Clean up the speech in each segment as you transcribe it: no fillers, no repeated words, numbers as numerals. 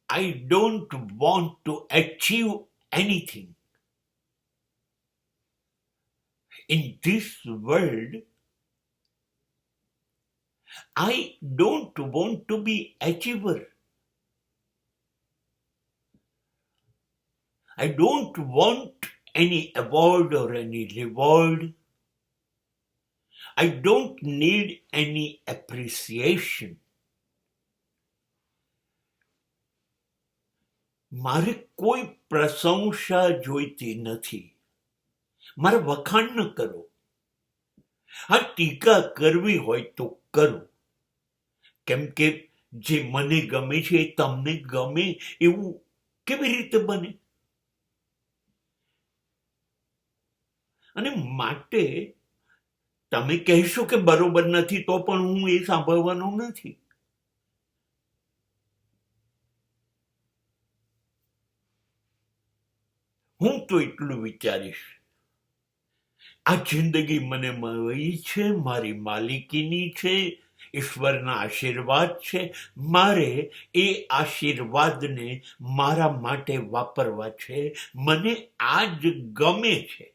I don't want to achieve anything. In this world, I don't want to be achiever. I don't want any award or any reward. I don't need any appreciation. મારે કોઈ પ્રશંસા જોઈતી નથી. મારે વખાણ ન કરો. હા, ટીકા કરવી હોય તો કરો, કેમ કે જે મને ગમે છે એ તમને ગમે એવું કેવી રીતે બને? અને માટે તમે કહેશો કે બરોબર નથી તો પણ હું એ સાંભળવાનો નથી. હું તો એટલું વિચારીશ, આ જિંદગી મને મળી છે, મારી માલિકીની છે, ઈશ્વરના આશીર્વાદ છે. મારે એ આશીર્વાદને મારા માટે વાપરવા છે. મને આ જ ગમે છે.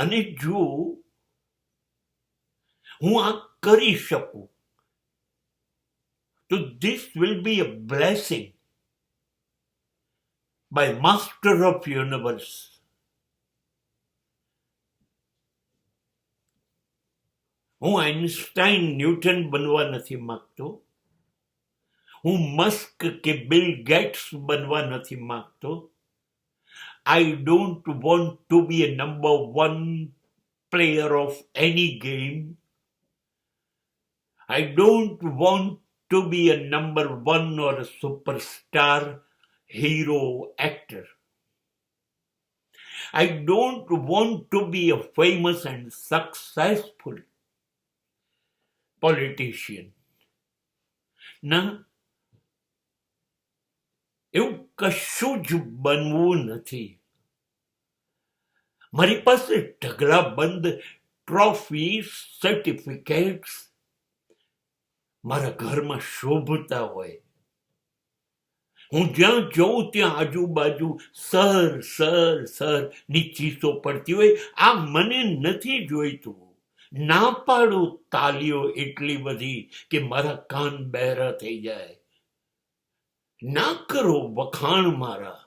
અને જો હું આ કરી શકું તો this will be a blessing by Master of Universe. હું આઇન્સ્ટાઈન ન્યૂટન બનવા નથી માંગતો. હું મસ્ક કે બિલ ગેટ્સ બનવા નથી માંગતો. I don't want to be a number one player of any game. I don't want to be a number one or a superstar hero actor. I don't want to be a famous and successful politician. ના, એવું કશું જ બનવું નથી. મારી પાસે ઢગલાબંધ trophy, certificates મારા ઘરમાં શોભતા હોય. હું જ્યાં જઉં ત્યાં આજુબાજુ સર સર સર ની ચીસો પડતી હોય. આ મને નથી જોઈતું. ના પાડો તાલીઓ એટલી બધી કે મારા કાન બહેરા થઈ જાય. ના કરો વખાણ મારા.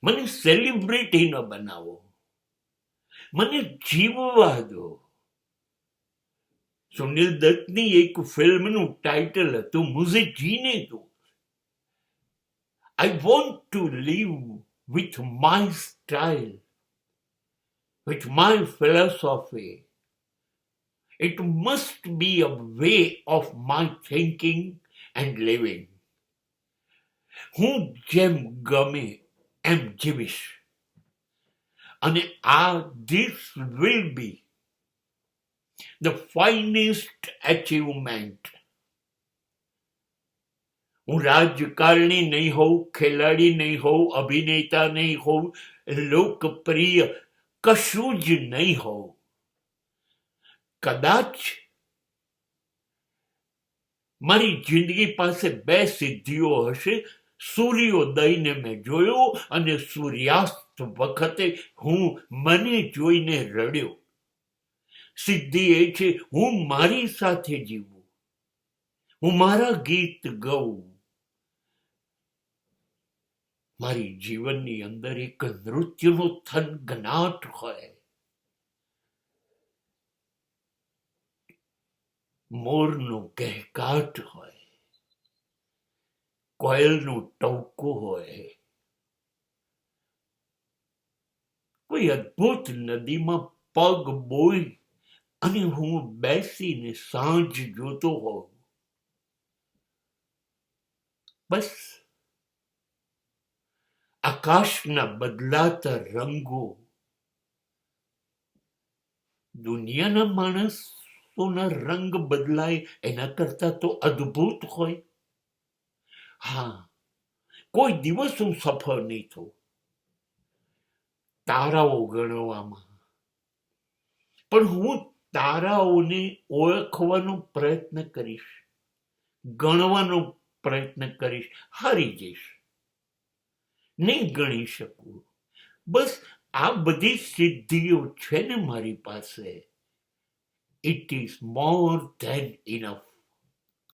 મને સેલિબ્રિટી ન બનાવો. મને જીવવા દો. સુનિલ દત્તની એક ફિલ્મનું ટાઇટલ હતું મુઝે જીને દો. I want to live with my style, with my philosophy. It must be a way of my thinking and living. હું જેમ ગમે એમ જીવીશ. અને this will be the finest achievement. હું રાજકારણી નહીં હોઉં, ખેલાડી નહીં હોઉં, અભિનેતા નહીં હોઉં, લોકપ્રિય કશું જ નહીં હોઉં. કદાચ મારી જિંદગી પાસે 2 સિદ્ધિઓ હશે. સૂર્યોદયને મેં જોયો અને સૂર્યાસ્ત વખતે હું મને જોઈને રડ્યો. સિદ્ધિ એ છે હું મારી સાથે જીવું, હું મારા ગીત ગાઉં. મારી જીવનની અંદર એક નૃત્યનો થનગનાટ હોય. મોરનો કહેકાટ હોય, કોયલનું ટહુકો હોય, કોઈ અદ્ભુત નદીમાં પગ બોઈ અને હું બેસીને સાંજ જોતો હોઉં. બસ આકાશના બદલાતા રંગો દુનિયાના માણસોના રંગ બદલાય એના કરતા તો અદ્ભુત હોય. હા, કોઈ દિવસ હું સફળ નહીં થઉં તારાઓ ગણવામાં, પણ હું તારાઓને ઓળખવાનો પ્રયત્ન કરીશ. ગણવાનો પ્રયત્ન કરીશ, હારી જઈશ, નહીં ગણી શકું. બસ આ બધી સિદ્ધિઓ છે ને મારી પાસે, it is more than enough.